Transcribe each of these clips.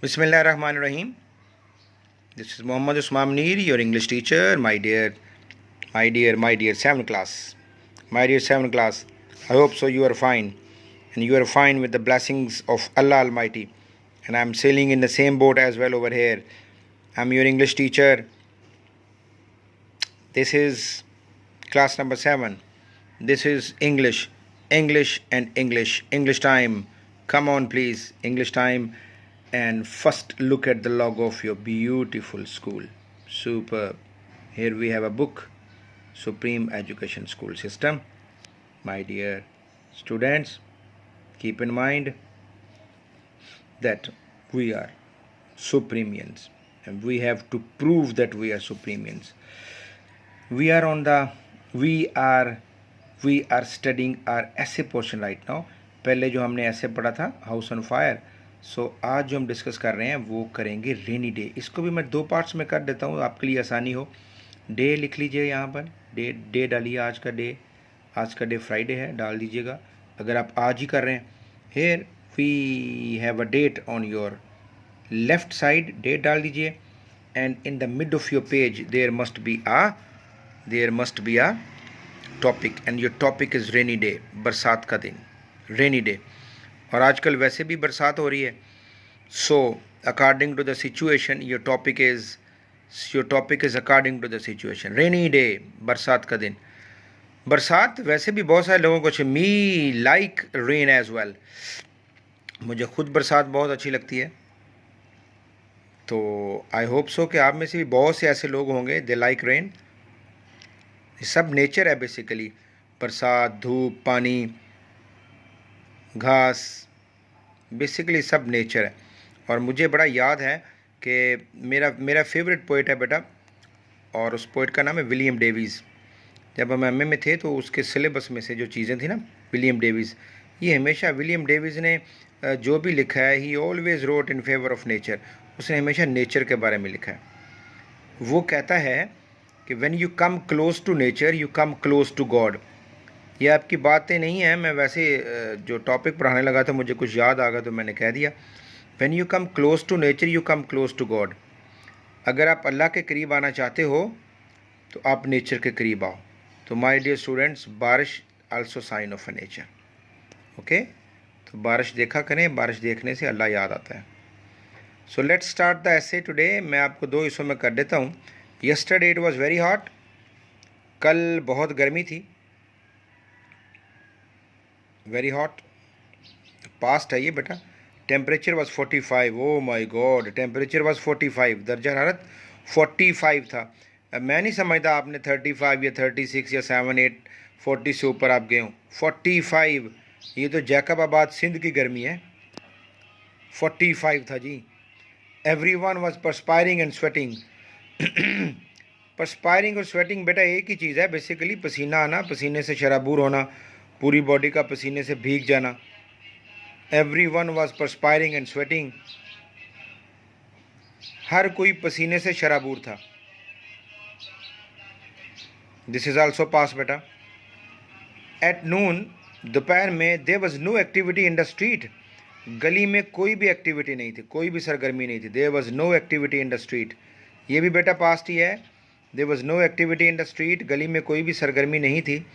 Bismillahirrahmanirrahim. This is Muhammad Usman Munir, your English teacher. My dear 7th class. My dear 7th class, I hope so you are fine. And you are fine with the blessings of Allah Almighty. And I'm sailing in the same boat as well over here. I'm your English teacher. This is class number 7. This is English. English and English. English time. Come on, please. English time. And first look at the logo of your beautiful school. Superb. Here we have a book, Supreme Education School System. My dear students, keep in mind that we are supremians and we have to prove that we are supremians. We are studying our essay portion right now. पहले जो हमने ऐसे पढ़ा था house on fire, सो आज जो हम discuss कर रहे हैं वो करेंगे रेनी डे। इसको भी मैं 2 पार्ट्स में कर देता हूँ आपके लिए आसानी हो। डे लिख लीजिए यहाँ पर, डे डालिए। आज का डे फ्राइडे है, डाल दीजिएगा अगर आप आज ही कर रहे हैं। Here we have a date on your left side, date डाल दीजिए। And in the mid of your page there must be a topic, and your topic is rainy day, बरसात का दिन, रेनी डे। और आजकल वैसे भी बरसात हो रही है, so according to the situation your topic is according to the situation. Rainy day, बरसात का दिन। बरसात वैसे भी बहुत सारे लोगों को अच्छी, me like rain as well. मुझे खुद बरसात बहुत अच्छी लगती है, तो आई होप सो कि आप में से भी बहुत से ऐसे लोग होंगे दे लाइक रेन। सब नेचर है बेसिकली, बरसात, धूप, पानी, घास, बेसिकली सब नेचर है। और मुझे बड़ा याद है कि मेरा फेवरेट पोइट है बेटा, और उस पोइट का नाम है विलियम डेविस। जब हम एमए में थे तो उसके सिलेबस में से जो चीज़ें थी ना, विलियम डेविस, ये हमेशा विलियम डेविस ने जो भी लिखा है, ही always wrote in favour of nature. उसने हमेशा नेचर के बारे में लिखा है। वो कहता है कि when you come close to nature you come close to God. ये आपकी बातें नहीं हैं, मैं वैसे जो टॉपिक पढ़ाने लगा था मुझे कुछ याद आ गया तो मैंने कह दिया। When you come close to nature you come close to God. अगर आप अल्लाह के करीब आना चाहते हो तो आप नेचर के करीब आओ। तो माय डियर स्टूडेंट्स, बारिश also sign of a nature. Okay, तो बारिश देखा करें, बारिश देखने से अल्लाह याद आता है। So let's start the essay today. मैं आपको 2 हिस्सों में कर देता हूँ। Yesterday it was very hot, कल बहुत गर्मी थी, वेरी हॉट, पास्ट है ये बेटा। Temperature was 45, oh my God, temperature was 45, दर्जा हरारत 45 था। अब मैं नहीं समझता आपने 35 या 36 या 7, 8, 40 से ऊपर आप गए हों। 45, ये तो जैकबाबाद सिंध की गर्मी है। 45 था जी। Everyone was perspiring and sweating. Perspiring और स्वेटिंग बेटा एक ही चीज़ है बेसिकली, पसीना आना, पसीने से शराबूर होना, पूरी बॉडी का पसीने से भीग जाना। Everyone was perspiring and sweating. हर कोई पसीने से शराबूर था। दिस इज ऑल्सो पास बेटा। एट नून, दोपहर में, there was no activity in the street. गली में कोई भी एक्टिविटी नहीं थी, कोई भी सरगर्मी नहीं थी। There was no activity in the street, ये भी बेटा पास्ट ही है। There was no activity in the street, गली में कोई भी सरगर्मी नहीं थी।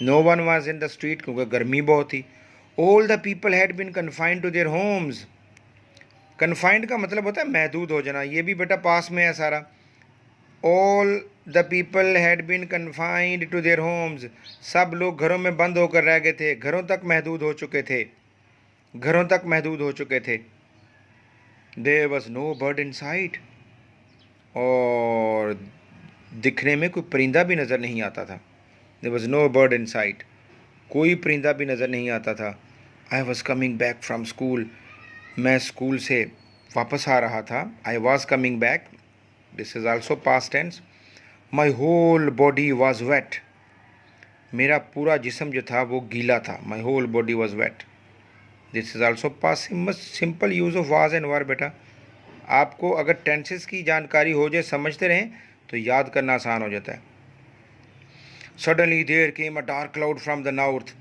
No one was in the street, क्योंकि गर्मी बहुत थी। All the people had been confined to their homes. Confined का मतलब होता है महदूद हो जाना, ये भी बेटा पास में है सारा। All the people had been confined to their homes, सब लोग घरों में बंद होकर रह गए थे, घरों तक महदूद हो चुके थे, घरों तक महदूद हो चुके थे। There was no bird in sight, और दिखने में कोई परिंदा भी नज़र नहीं आता था। There was no bird in sight, कोई परिंदा भी नज़र नहीं आता था। I was coming back from school, मैं स्कूल से वापस आ रहा था। I was coming back, this is also past tense. My whole body was wet, मेरा पूरा जिस्म जो था वो गीला था। My whole body was wet, this is also past simple use of was and were बेटा। आपको अगर टेंसेस की जानकारी हो जाए, समझते रहें, तो याद करना आसान हो जाता है। Suddenly there came a dark cloud from the north,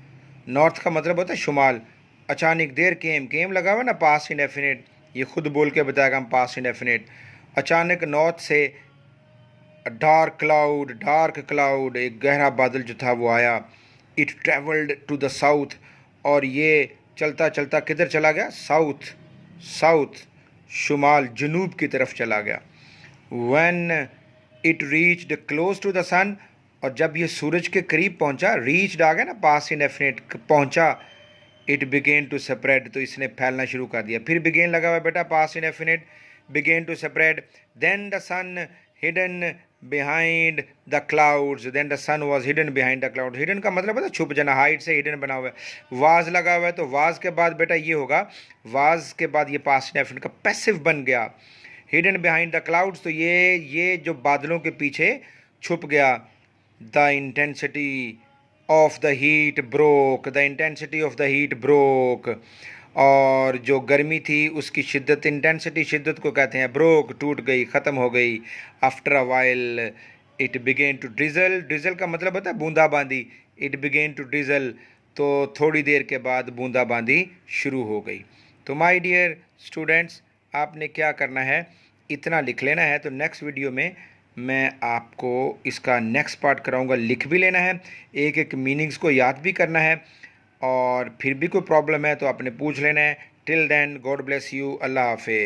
north का मतलब होता है शुमाल। अचानक देयर केम लगा हुआ ना, पास्ट इंडेफिनिट, ये खुद बोल के बताएगा हम पास्ट इंडेफिनिट। अचानक नॉर्थ से डार्क क्लाउड, एक गहरा बादल जो था वो आया। It travelled to the south, और ये चलता चलता किधर चला गया? साउथ, शुमाल, जनूब की तरफ चला गया। When it reached close to the sun, और जब ये सूरज के करीब पहुंचा, रीच्ड आ गया ना पास्ट इंडेफिनिट, पहुंचा। इट बिगेन टू स्प्रेड, तो इसने फैलना शुरू कर दिया। फिर बिगेन लगा हुआ बेटा, past indefinite, began to spread. Then the sun hidden behind the clouds, then the sun was hidden behind the cloud. Hidden का मतलब है छुप जाना, हाइड से हिडन बना हुआ है। वाज लगा हुआ है, तो वाज के बाद बेटा ये होगा, वाज के बाद ये पास्ट इंडेफिनिट का पैसिव बन गया। हिडन बिहाइंड द क्लाउड्स, तो ये जो बादलों के पीछे छुप गया। The intensity of the heat broke, the intensity of the heat broke, और जो गर्मी थी उसकी शिद्दत, इंटेंसिटी शिद्दत को कहते हैं, ब्रोक, टूट गई, ख़त्म हो गई। After a while it began to drizzle, drizzle का मतलब होता है बूंदाबांदी। इट बिगेन टू ड्रिजल, तो थोड़ी देर के बाद बूंदाबांदी शुरू हो गई। तो माय डियर स्टूडेंट्स, आपने क्या करना है, इतना लिख लेना है। तो नेक्स्ट वीडियो में मैं आपको इसका नेक्स्ट पार्ट कराऊंगा, लिख भी लेना है, एक एक मीनिंग्स को याद भी करना है, और फिर भी कोई प्रॉब्लम है तो आपने पूछ लेना है। Till then, God bless you, Allah हाफिज़।